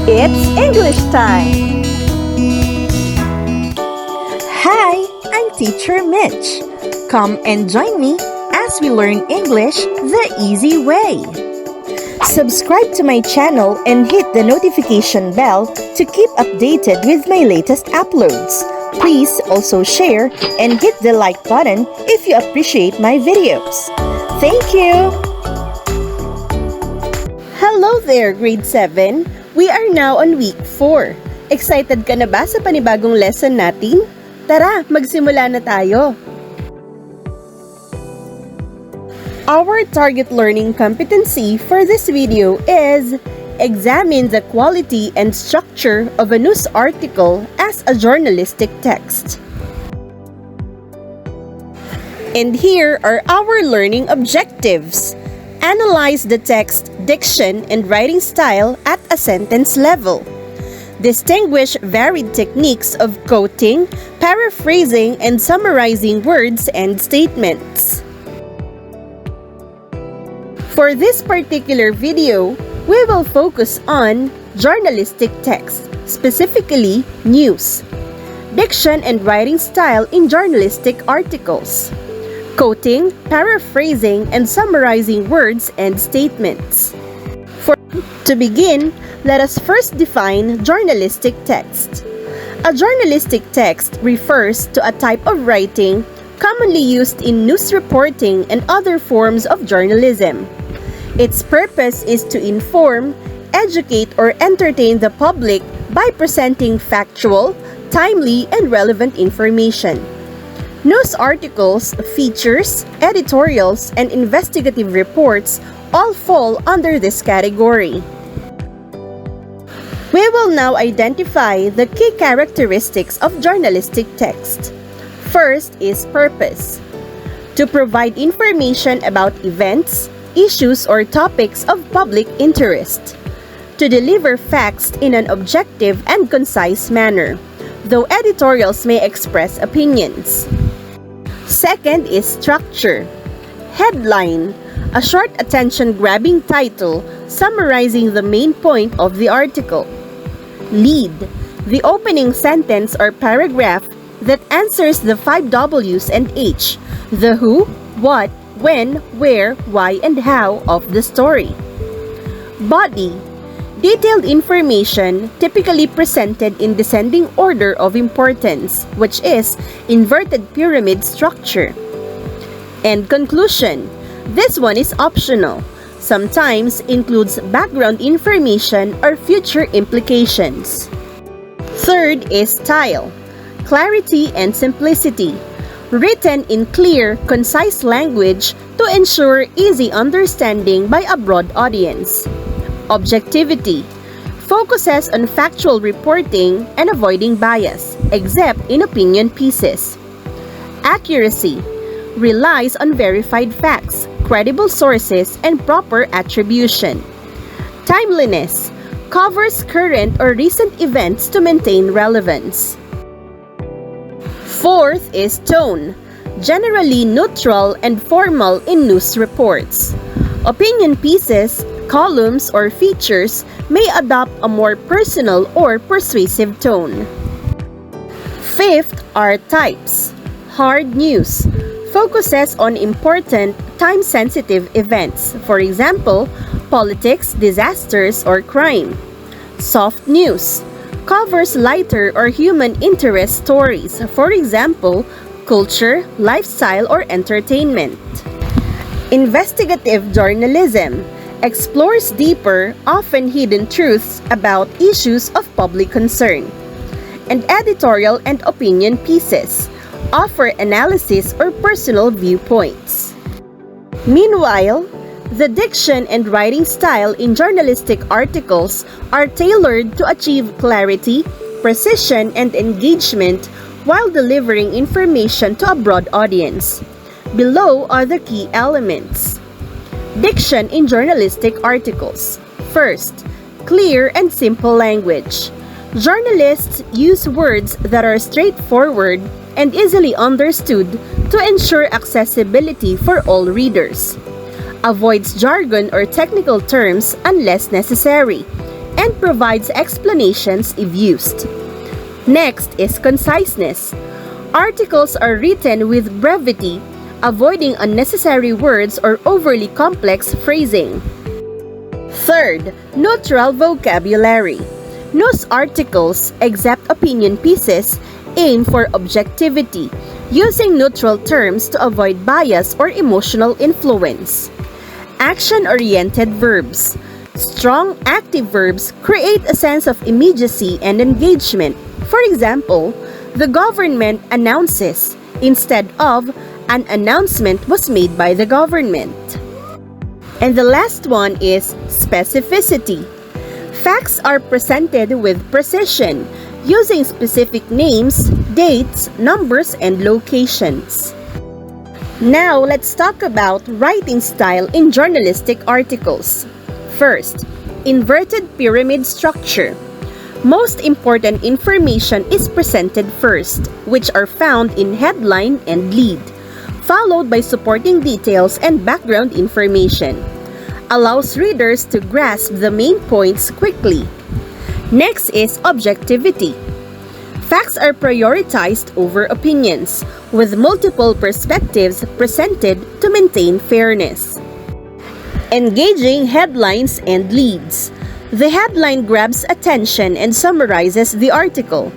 It's English time! Hi, I'm Teacher Mitch. Come and join me as we learn English the easy way. Subscribe to my channel and hit the notification bell to keep updated with my latest uploads. Please also share and hit the like button if you appreciate my videos. Thank you! Hello there, Grade 7! We are now on week 4. Excited ka na ba sa panibagong lesson natin? Tara, magsimula na tayo! Our target learning competency for this video is examine the quality and structure of a news article as a journalistic text. And here are our learning objectives. Analyze the text, diction, and writing style at a sentence level. Distinguish varied techniques of quoting, paraphrasing, and summarizing words and statements. For this particular video, we will focus on journalistic text, specifically news, diction and writing style in journalistic articles, quoting, paraphrasing, and summarizing words and statements. To begin, let us first define journalistic text. A journalistic text refers to a type of writing commonly used in news reporting and other forms of journalism. Its purpose is to inform, educate, or entertain the public by presenting factual, timely, and relevant information. News articles, features, editorials, and investigative reports all fall under this category. We will now identify the key characteristics of journalistic text. First is purpose. To provide information about events, issues, or topics of public interest. To deliver facts in an objective and concise manner, though editorials may express opinions. Second is structure. Headline, a short attention-grabbing title summarizing the main point of the article. Lead, the opening sentence or paragraph that answers the 5 W's and H, the who, what, when, where, why, and how of the story. Body, detailed information typically presented in descending order of importance, which is inverted pyramid structure. And conclusion, this one is optional. Sometimes includes background information or future implications. Third is style, clarity and simplicity. Written in clear, concise language to ensure easy understanding by a broad audience. Objectivity, focuses on factual reporting and avoiding bias, except in opinion pieces. Accuracy, relies on verified facts, credible sources, and proper attribution. Timeliness, covers current or recent events to maintain relevance. Fourth is tone, generally neutral and formal in news reports. Opinion pieces, columns, or features may adopt a more personal or persuasive tone. Fifth are types. Hard news, focuses on important, time-sensitive events, for example, politics, disasters, or crime. Soft news, covers lighter or human interest stories, for example, culture, lifestyle, or entertainment. Investigative journalism explores deeper, often hidden truths about issues of public concern. And editorial and opinion pieces offer analysis or personal viewpoints. Meanwhile, the diction and writing style in journalistic articles are tailored to achieve clarity, precision, and engagement while delivering information to a broad audience. Below are the key elements. Diction in journalistic articles. First, clear and simple language. Journalists use words that are straightforward and easily understood to ensure accessibility for all readers. Avoids jargon or technical terms unless necessary, and provides explanations if used. Next is conciseness. Articles are written with brevity, avoiding unnecessary words or overly complex phrasing. Third, neutral vocabulary. News articles, except opinion pieces, aim for objectivity, using neutral terms to avoid bias or emotional influence. Action-oriented verbs. Strong active verbs create a sense of immediacy and engagement. For example, the government announces instead of an announcement was made by the government. And the last one is specificity. Facts are presented with precision, using specific names, dates, numbers, and locations. Now, let's talk about writing style in journalistic articles. First, inverted pyramid structure. Most important information is presented first, which are found in headline and lead, followed by supporting details and background information. Allows readers to grasp the main points quickly. Next is objectivity. Facts are prioritized over opinions, with multiple perspectives presented to maintain fairness. Engaging headlines and leads. The headline grabs attention and summarizes the article.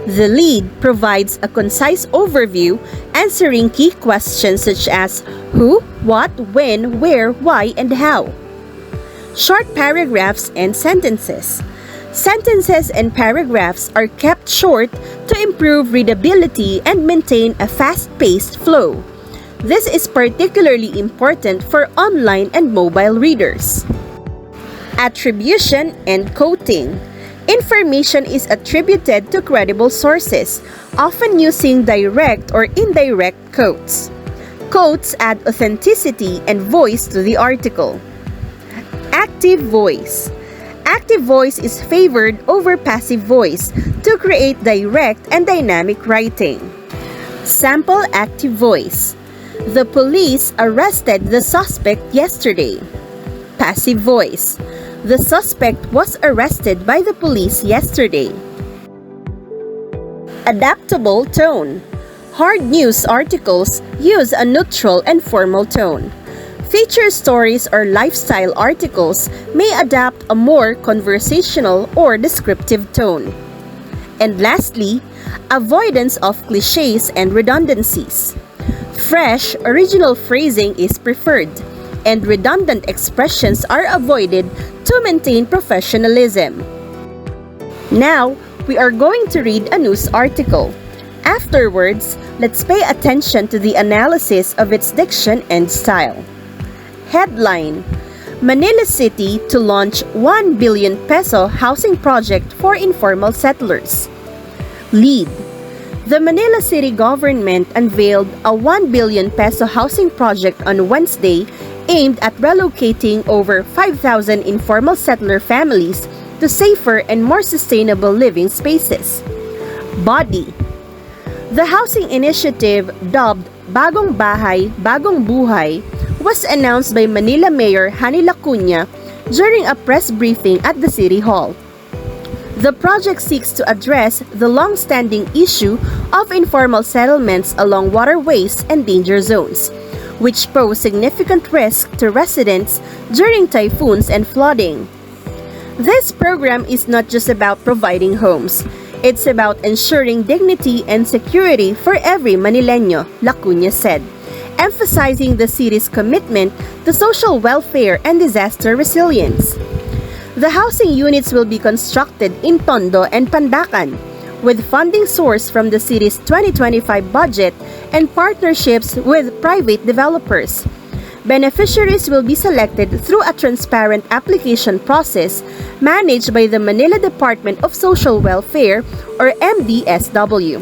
The lead provides a concise overview, answering key questions such as who, what, when, where, why, and how. Short paragraphs and sentences. Sentences and paragraphs are kept short to improve readability and maintain a fast-paced flow. This is particularly important for online and mobile readers. Attribution and quoting. Information is attributed to credible sources, often using direct or indirect quotes. Quotes add authenticity and voice to the article. Active voice. Active voice is favored over passive voice to create direct and dynamic writing. Sample active voice. The police arrested the suspect yesterday. Passive voice. The suspect was arrested by the police yesterday. Adaptable tone. Hard news articles use a neutral and formal tone. Feature stories or lifestyle articles may adapt a more conversational or descriptive tone. And lastly, avoidance of cliches and redundancies. Fresh, original phrasing is preferred, and redundant expressions are avoided to maintain professionalism. Now, we are going to read a news article. Afterwards, let's pay attention to the analysis of its diction and style. Headline: Manila City to launch 1 billion peso housing project for informal settlers. Lead: The Manila City government unveiled a 1 billion peso housing project on Wednesday aimed at relocating over 5,000 informal settler families to safer and more sustainable living spaces. Body: The housing initiative, dubbed Bagong Bahay, Bagong Buhay, was announced by Manila Mayor Hani Lacuna during a press briefing at the City Hall. The project seeks to address the long-standing issue of informal settlements along waterways and danger zones, which pose significant risk to residents during typhoons and flooding. This program is not just about providing homes. It's about ensuring dignity and security for every Manileño, Lacuna said, emphasizing the city's commitment to social welfare and disaster resilience. The housing units will be constructed in Tondo and Pandacan, with funding sourced from the city's 2025 budget and partnerships with private developers. Beneficiaries will be selected through a transparent application process managed by the Manila Department of Social Welfare, or MDSW.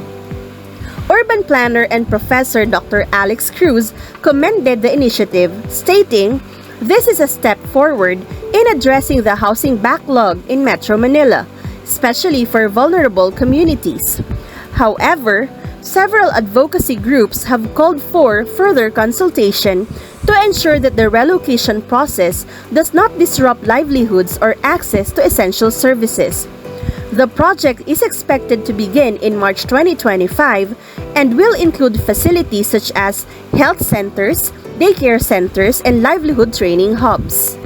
Urban planner and Professor Dr. Alex Cruz commended the initiative, stating, "This is a step forward in addressing the housing backlog in Metro Manila, especially for vulnerable communities." However, Several advocacy groups have called for further consultation to ensure that the relocation process does not disrupt livelihoods or access to essential services. The project is expected to begin in March 2025 and will include facilities such as health centers, daycare centers, and livelihood training hubs.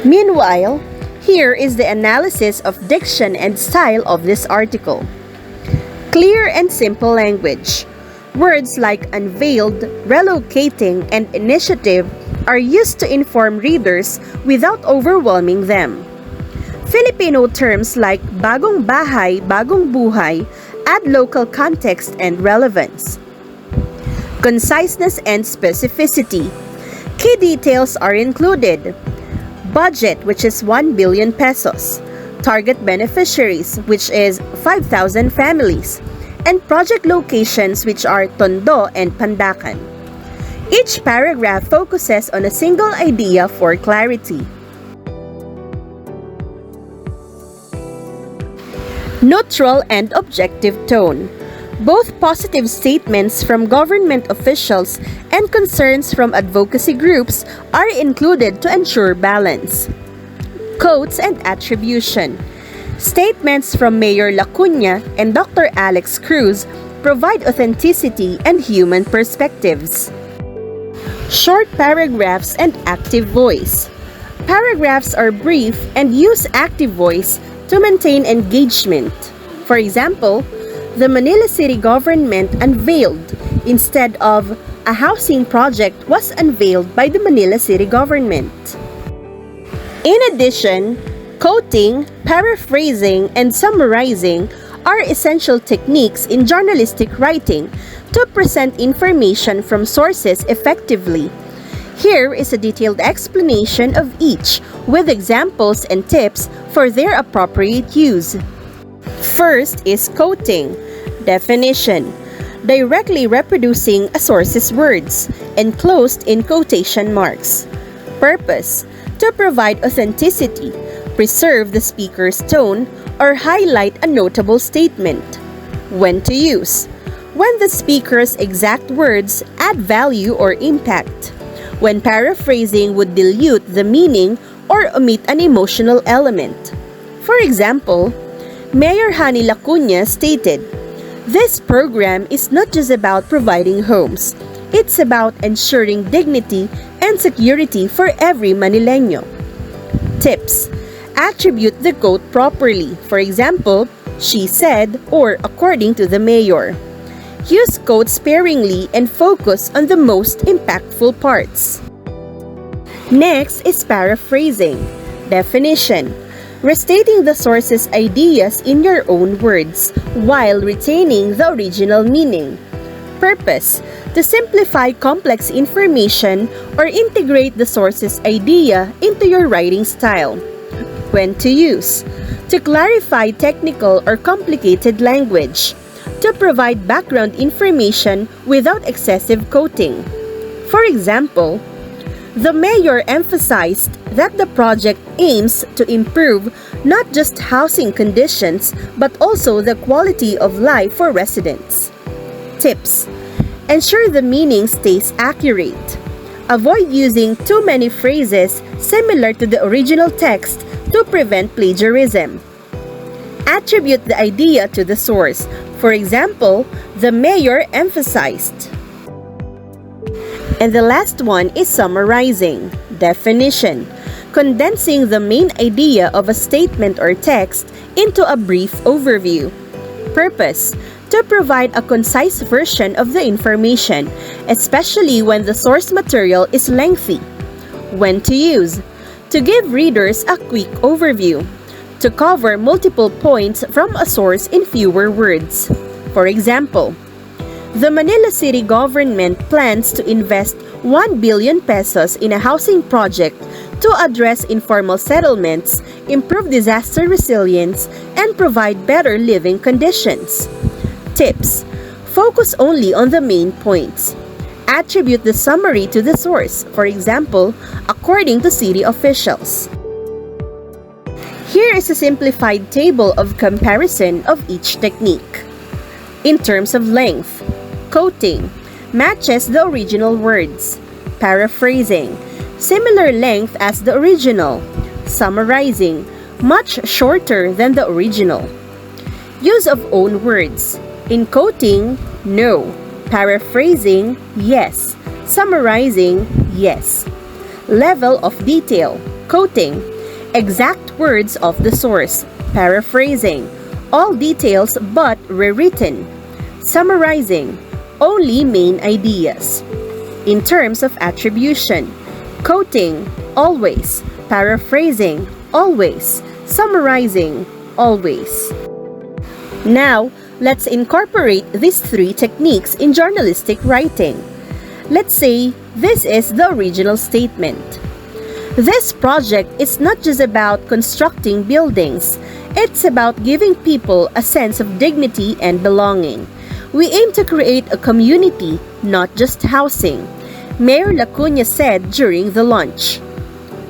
Meanwhile, here is the analysis of diction and style of this article. Clear and simple language. Words like unveiled, relocating, and initiative are used to inform readers without overwhelming them. Filipino terms like bagong bahay, bagong buhay add local context and relevance. Conciseness and specificity. Key details are included. Budget, which is 1 billion pesos. Target beneficiaries, which is 5,000 families. And project locations, which are Tondo and Pandacan. Each paragraph focuses on a single idea for clarity. Neutral and objective tone. Both positive statements from government officials and concerns from advocacy groups are included to ensure balance. Quotes and attribution. Statements from Mayor Lacuna and Dr. Alex Cruz provide authenticity and human perspectives. Short paragraphs and active voice. Paragraphs are brief and use active voice to maintain engagement. For example, the Manila City government unveiled instead of a housing project was unveiled by the Manila City government. In addition, quoting, paraphrasing, and summarizing are essential techniques in journalistic writing to present information from sources effectively. Here is a detailed explanation of each with examples and tips for their appropriate use. First is quoting. Definition: directly reproducing a source's words, enclosed in quotation marks. Purpose: to provide authenticity, preserve the speaker's tone, or highlight a notable statement. When to use: when the speaker's exact words add value or impact. When paraphrasing would dilute the meaning or omit an emotional element. For example, Mayor Hani Lacuna stated, "This program is not just about providing homes. It's about ensuring dignity and security for every Manileño." Tips: attribute the quote properly. For example, "she said" or "according to the mayor." Use quotes sparingly and focus on the most impactful parts. Next is paraphrasing. Definition: restating the source's ideas in your own words while retaining the original meaning. Purpose: to simplify complex information or integrate the source's idea into your writing style. When to use: to clarify technical or complicated language. To provide background information without excessive quoting. For example, the mayor emphasized that the project aims to improve not just housing conditions but also the quality of life for residents. Tips: ensure the meaning stays accurate. Avoid using too many phrases similar to the original text to prevent plagiarism. Attribute the idea to the source. For example, the mayor emphasized. And the last one is summarizing. Definition: condensing the main idea of a statement or text into a brief overview. Purpose: to provide a concise version of the information, especially when the source material is lengthy. When to use: to give readers a quick overview. To cover multiple points from a source in fewer words. For example, the Manila City government plans to invest 1 billion pesos in a housing project to address informal settlements, improve disaster resilience, and provide better living conditions. Tips: focus only on the main points. Attribute the summary to the source, for example, according to city officials. Here is a simplified table of comparison of each technique. In terms of length, quoting matches the original words. Paraphrasing, similar length as the original. Summarizing, much shorter than the original. Use of own words. In quoting, no. Paraphrasing, yes. Summarizing, yes. Level of detail. Quoting, exact words of the source. Paraphrasing, all details but rewritten. Summarizing, only main ideas. In terms of attribution, quoting, always. Paraphrasing, always. Summarizing, always. Now, let's incorporate these three techniques in journalistic writing. Let's say this is the original statement. This project is not just about constructing buildings. It's about giving people a sense of dignity and belonging. We aim to create a community, not just housing, Mayor Lacuna said during the launch.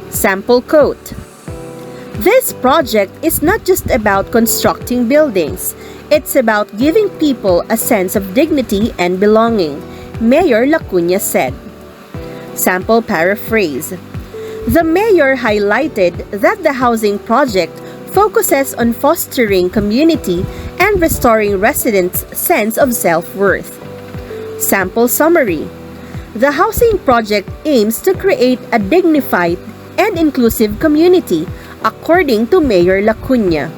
Sample quote. This project is not just about constructing buildings. It's about giving people a sense of dignity and belonging, Mayor Lacuna said. Sample paraphrase. The mayor highlighted that the housing project focuses on fostering community and restoring residents' sense of self-worth. Sample summary. The housing project aims to create a dignified and inclusive community, according to Mayor Lacuna.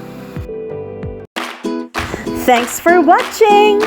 Thanks for watching!